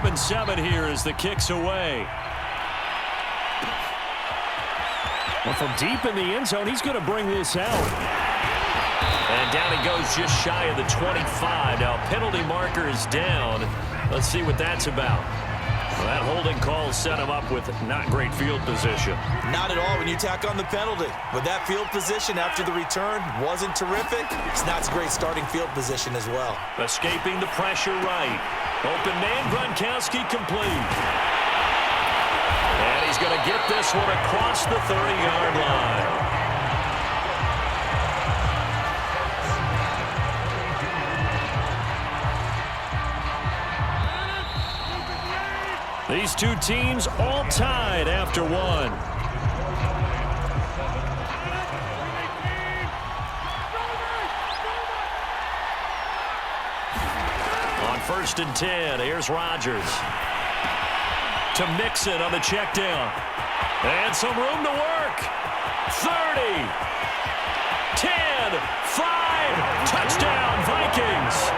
7-7 here as the kick's away. Well, from deep in the end zone, he's going to bring this out. And down he goes just shy of the 25. Now, penalty marker is down. Let's see what that's about. Well, that holding call set him up with not great field position. Not at all when you tack on the penalty. But that field position after the return wasn't terrific. It's not a great starting field position as well. Escaping the pressure right. Open man, Gronkowski complete. And he's going to get this one across the 30-yard line. These two teams all tied after one. On 1st and 10, here's Rodgers. To Mixon on the check down. And some room to work. 30. 10. 5. Touchdown, Vikings.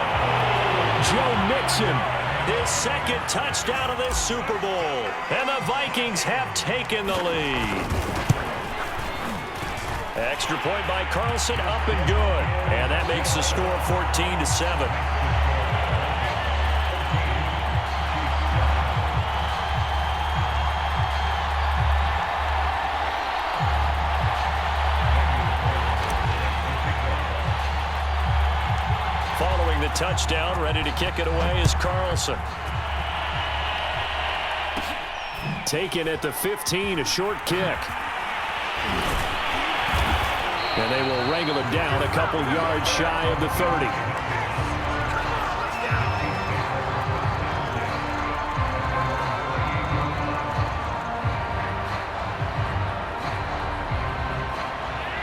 Joe Mixon. His second touchdown of this Super Bowl. And the Vikings have taken the lead. Extra point by Carlson, up and good. And that makes the score 14-7. Following the touchdown, ready to kick it away is Carlson. Taken at the 15, a short kick. And they will wrangle it down a couple yards shy of the 30.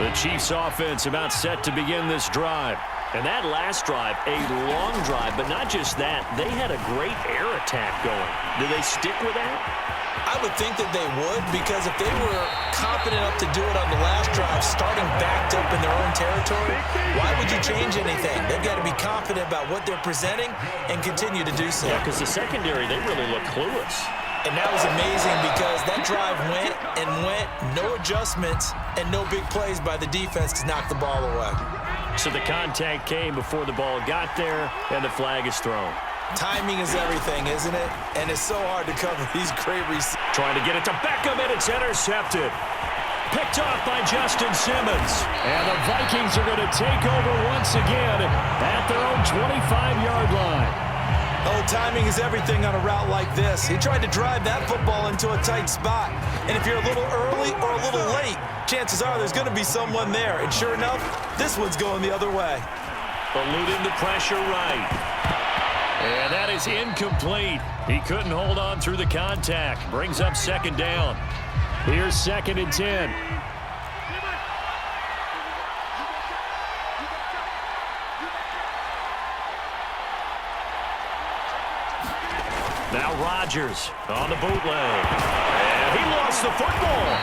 The Chiefs offense about set to begin this drive. And that last drive, a long drive, but not just that. They had a great air attack going. Do they stick with that? I would think that they would, because if they were confident enough to do it on the last drive, starting backed up in their own territory, why would you change anything? They've got to be confident about what they're presenting and continue to do so. Yeah, because the secondary, they really look clueless. And that was amazing because that drive went and went, no adjustments, and no big plays by the defense to knock the ball away. So the contact came before the ball got there, and the flag is thrown. Timing is everything, isn't it? And it's so hard to cover these great receivers. Trying to get it to Beckham, and it's intercepted. Picked off by Justin Simmons. And the Vikings are going to take over once again at their own 25-yard line. Oh, timing is everything on a route like this. He tried to drive that football into a tight spot. And if you're a little early or a little late, chances are there's going to be someone there. And sure enough, this one's going the other way. Eluding the pressure right. And that is incomplete. He couldn't hold on through the contact. Brings up 2nd down. Here's 2nd and 10. Now Rodgers on the bootleg. And he lost the football.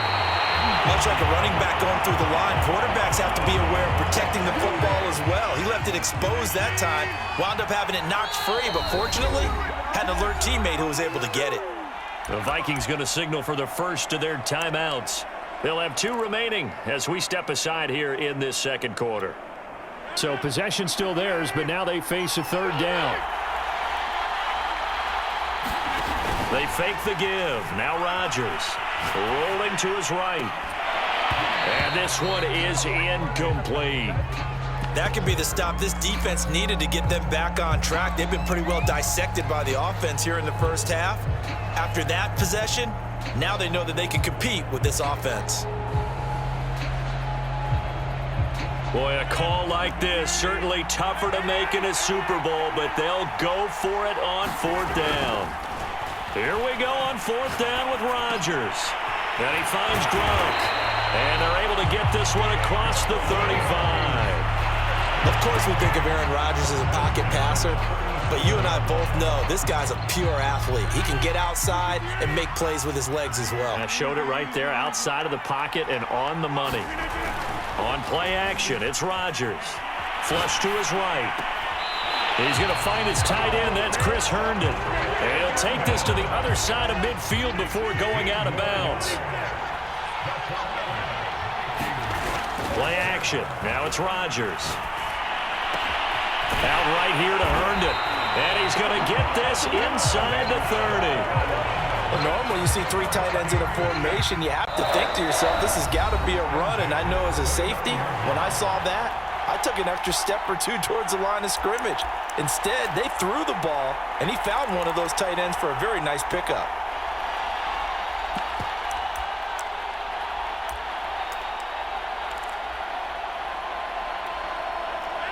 Much like a running back going through the line, quarterbacks have to be aware of protecting the football as well. He left it exposed that time, wound up having it knocked free, but fortunately, had an alert teammate who was able to get it. The Vikings going to signal for the first of their timeouts. They'll have 2 remaining as we step aside here in this 2nd quarter. So possession still theirs, but now they face a 3rd down. They fake the give. Now Rodgers rolling to his right. And this one is incomplete. That could be the stop this defense needed to get them back on track. They've been pretty well dissected by the offense here in the first half. After that possession, now they know that they can compete with this offense. Boy, a call like this, certainly tougher to make in a Super Bowl, but they'll go for it on 4th down. Here we go on 4th down with Rodgers. And he finds Gronk. And they're able to get this one across the 35. Of course we think of Aaron Rodgers as a pocket passer, but you and I both know this guy's a pure athlete. He can get outside and make plays with his legs as well. I showed it right there, outside of the pocket and on the money. On play action, it's Rodgers. Flush to his right. He's going to find his tight end. That's Chris Herndon. And he'll take this to the other side of midfield before going out of bounds. Play action. Now it's Rodgers. Out right here to Herndon. And he's going to get this inside the 30. Well, normally you see three tight ends in a formation. You have to think to yourself, this has got to be a run. And I know as a safety, when I saw that, I took an extra step or two towards the line of scrimmage. Instead, they threw the ball, and he found one of those tight ends for a very nice pickup.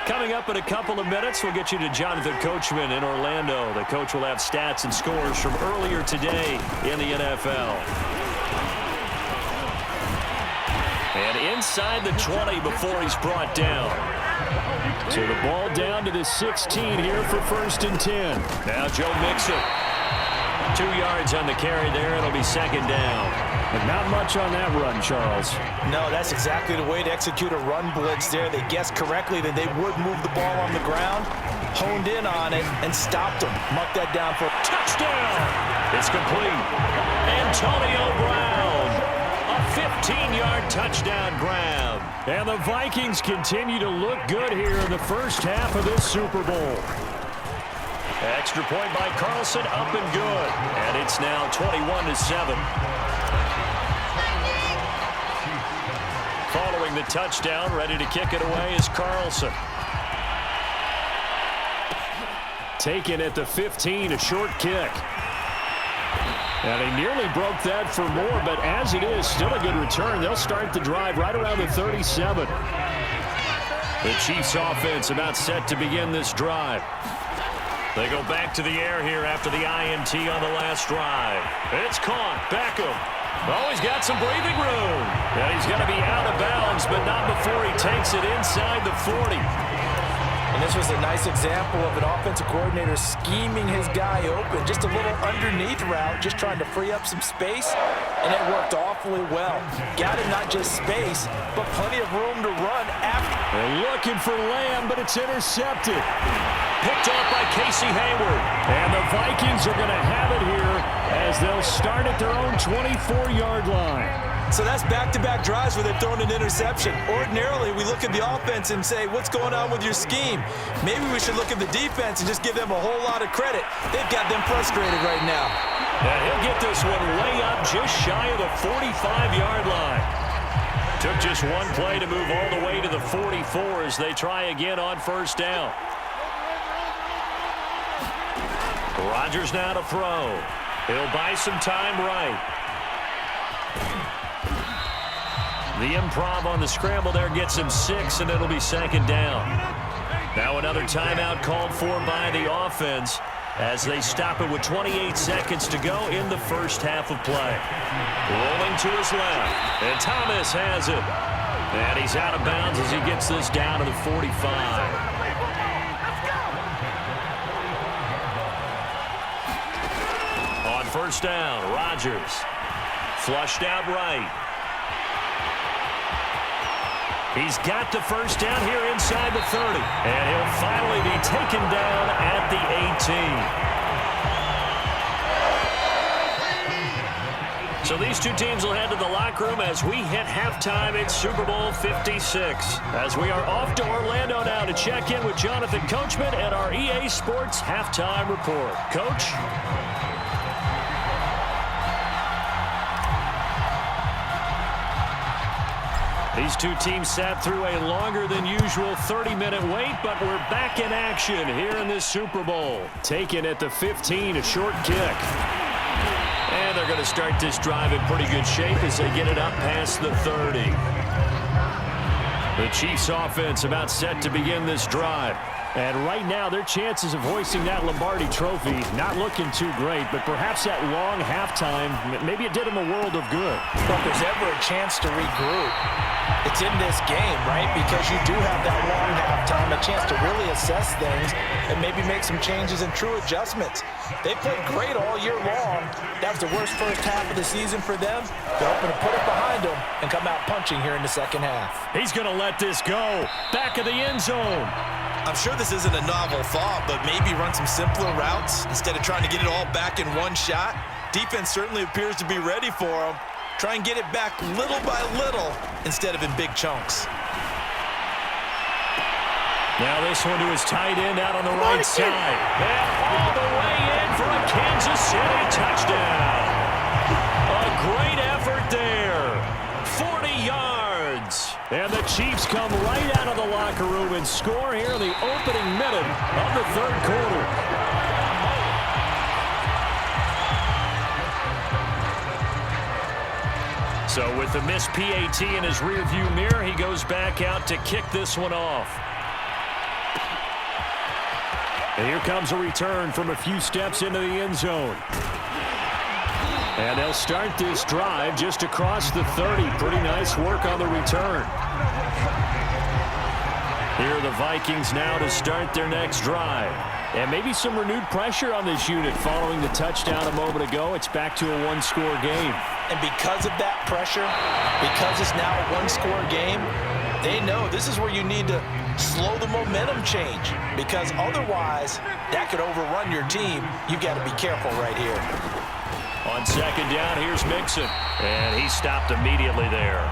Coming up in a couple of minutes, we'll get you to Jonathan Coachman in Orlando. The coach will have stats and scores from earlier today in the NFL. And inside the 20 before he's brought down. So the ball down to the 16 here for 1st and 10. Now Joe Mixon. 2 yards on the carry there. It'll be 2nd down. But not much on that run, Charles. No, that's exactly the way to execute a run blitz there. They guessed correctly that they would move the ball on the ground, honed in on it, and stopped them. Mark that down for touchdown. It's complete. Antonio Brown. A 15-yard touchdown grab. And the Vikings continue to look good here in the first half of this Super Bowl. Extra point by Carlson, up and good. And it's now 21-7. Following the touchdown, ready to kick it away is Carlson. Taken at the 15, a short kick. And he nearly broke that for more, but as it is, still a good return. They'll start the drive right around the 37. The Chiefs offense about set to begin this drive. They go back to the air here after the INT on the last drive. It's caught. Beckham. Oh, he's got some breathing room. And he's going to be out of bounds, but not before he takes it inside the 40. And this was a nice example of an offensive coordinator scheming his guy open. Just a little underneath route, just trying to free up some space, and it worked awfully well. Got him not just space, but plenty of room to run after. They're looking for Lamb, but it's intercepted. Picked off by Casey Hayward. And the Vikings are going to have it here as they'll start at their own 24-yard line. So that's back-to-back drives where they've thrown an interception. Ordinarily, we look at the offense and say, what's going on with your scheme? Maybe we should look at the defense and just give them a whole lot of credit. They've got them frustrated right now. And he'll get this one way up just shy of the 45-yard line. Took just one play to move all the way to the 44 as they try again on 1st down. Rodgers now to throw. He'll buy some time right. The improv on the scramble there gets him 6, and it'll be 2nd down. Now another timeout called for by the offense as they stop it with 28 seconds to go in the first half of play. Rolling to his left, and Thomas has it. And he's out of bounds as he gets this down to the 45. On 1st down, Rodgers. Flushed out right. He's got the 1st down here inside the 30. And he'll finally be taken down at the 18. So these two teams will head to the locker room as we hit halftime in Super Bowl 56. As we are off to Orlando now to check in with Jonathan Coachman at our EA Sports Halftime Report. Coach? These two teams sat through a longer than usual 30-minute wait, but we're back in action here in this Super Bowl. Taken at the 15, a short kick. And they're going to start this drive in pretty good shape as they get it up past the 30. The Chiefs offense about set to begin this drive. And right now, their chances of hoisting that Lombardi trophy not looking too great, but perhaps that long halftime, maybe it did them a world of good. But if there's ever a chance to regroup, it's in this game, right? Because you do have that long halftime, a chance to really assess things and maybe make some changes and true adjustments. They played great all year long. That was the worst first half of the season for them. They're hoping to put it behind them and come out punching here in the second half. He's going to let this go. Back of the end zone. I'm sure this isn't a novel thought, but maybe run some simpler routes instead of trying to get it all back in one shot. Defense certainly appears to be ready for him. Try and get it back little by little instead of in big chunks. Now this one to his tight end out on the right side. And all the way in for a Kansas City touchdown. A great effort there. 40 yards. And the Chiefs come right out of the locker room and score here in the opening minute of the third quarter. So with the missed PAT in his rearview mirror, he goes back out to kick this one off. And here comes a return from a few steps into the end zone. And they'll start this drive just across the 30. Pretty nice work on the return. Here are the Vikings now to start their next drive. And maybe some renewed pressure on this unit following the touchdown a moment ago. It's back to a one-score game. And because of that pressure, because it's now a one-score game, they know this is where you need to slow the momentum change, because otherwise that could overrun your team. You've got to be careful right here. On second down, here's Mixon. And he stopped immediately there.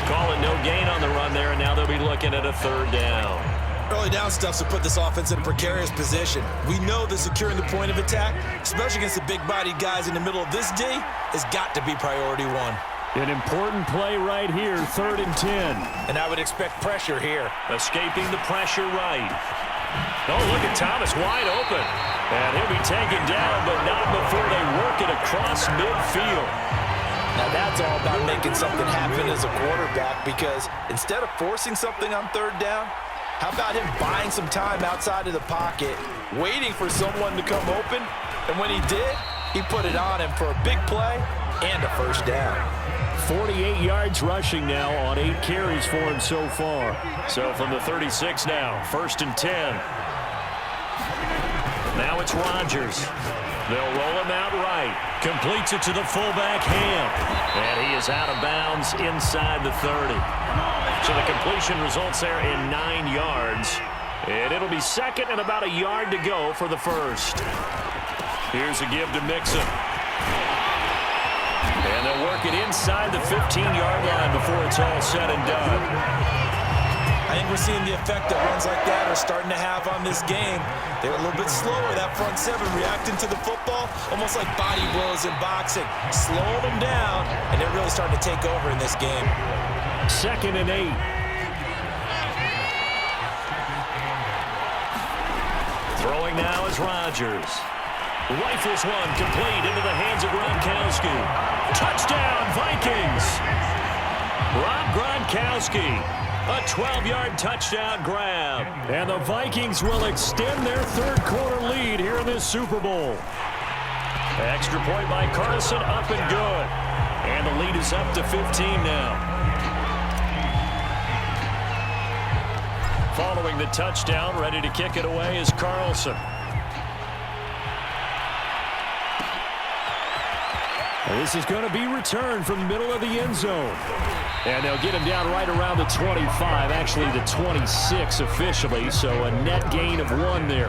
Call it no gain on the run there, and now they'll be looking at a third down. Early down stuff's to put this offense in a precarious position. We know that securing the point of attack, especially against the big-bodied guys in the middle of this D, has got to be priority one. An important play right here, 3rd and 10. And I would expect pressure here. Escaping the pressure right. Oh, look at Thomas wide open. And he'll be taken down, but not before they work it across midfield. Now that's all about making something happen as a quarterback, because instead of forcing something on third down, how about him buying some time outside of the pocket, waiting for someone to come open, and when he did, he put it on him for a big play and a first down. 48 yards rushing now on 8 carries for him so far. So from the 36 now, 1st and 10. Now it's Rodgers. They'll roll him out right. Completes it to the fullback, Ham. And he is out of bounds inside the 30. So the completion results there in 9 yards. And it'll be second and about a yard to go for the first. Here's a give to Mixon. And they'll work it inside the 15-yard line before it's all said and done. I think we're seeing the effect that runs like that are starting to have on this game. They're a little bit slower, that front seven, reacting to the football, almost like body blows in boxing. Slowing them down, and they're really starting to take over in this game. 2nd and 8. Throwing now is Rodgers. Rifles one complete into the hands of Gronkowski. Touchdown, Vikings! Rob Gronkowski, a 12-yard touchdown grab. And the Vikings will extend their third quarter lead here in this Super Bowl. Extra point by Carlson, up and good. And the lead is up to 15 now. Following the touchdown, ready to kick it away is Carlson. This is going to be returned from the middle of the end zone. And they'll get him down right around the 25, actually the 26 officially, so a net gain of 1 there.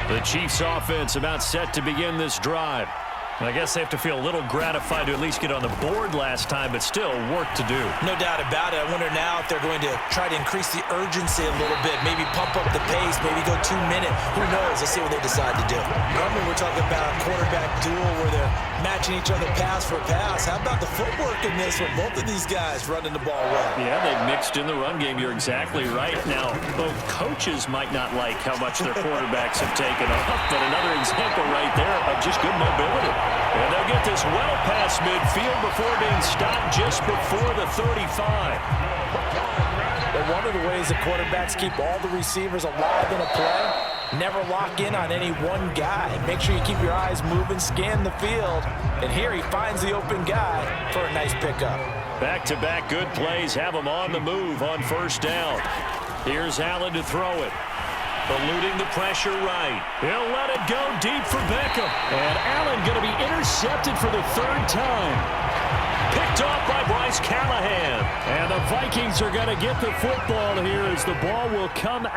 The Chiefs offense about set to begin this drive. I guess they have to feel a little gratified to at least get on the board last time, but still work to do. No doubt about it. I wonder now if they're going to try to increase the urgency a little bit, maybe pump up the pace, maybe go 2 minute. Who knows? Let's see what they decide to do. Normally we're talking about a quarterback duel where they're matching each other pass for pass. How about the footwork in this one? Both of these guys running the ball well. Yeah, they've mixed in the run game. You're exactly right. Now, both coaches might not like how much their quarterbacks have taken off, but another example right there of just good mobility. And they'll get this well past midfield before being stopped just before the 35. And one of the ways the quarterbacks keep all the receivers alive in a play, never lock in on any one guy. Make sure you keep your eyes moving, scan the field. And here he finds the open guy for a nice pickup. Back-to-back good plays have him on the move on 1st down. Here's Allen to throw it. Eluding the pressure right. He'll let it go deep for Beckham. And Allen going to be intercepted for the 3rd time. Picked Picked off by Bryce Callahan. And the Vikings are going to get the football here as the ball will come out.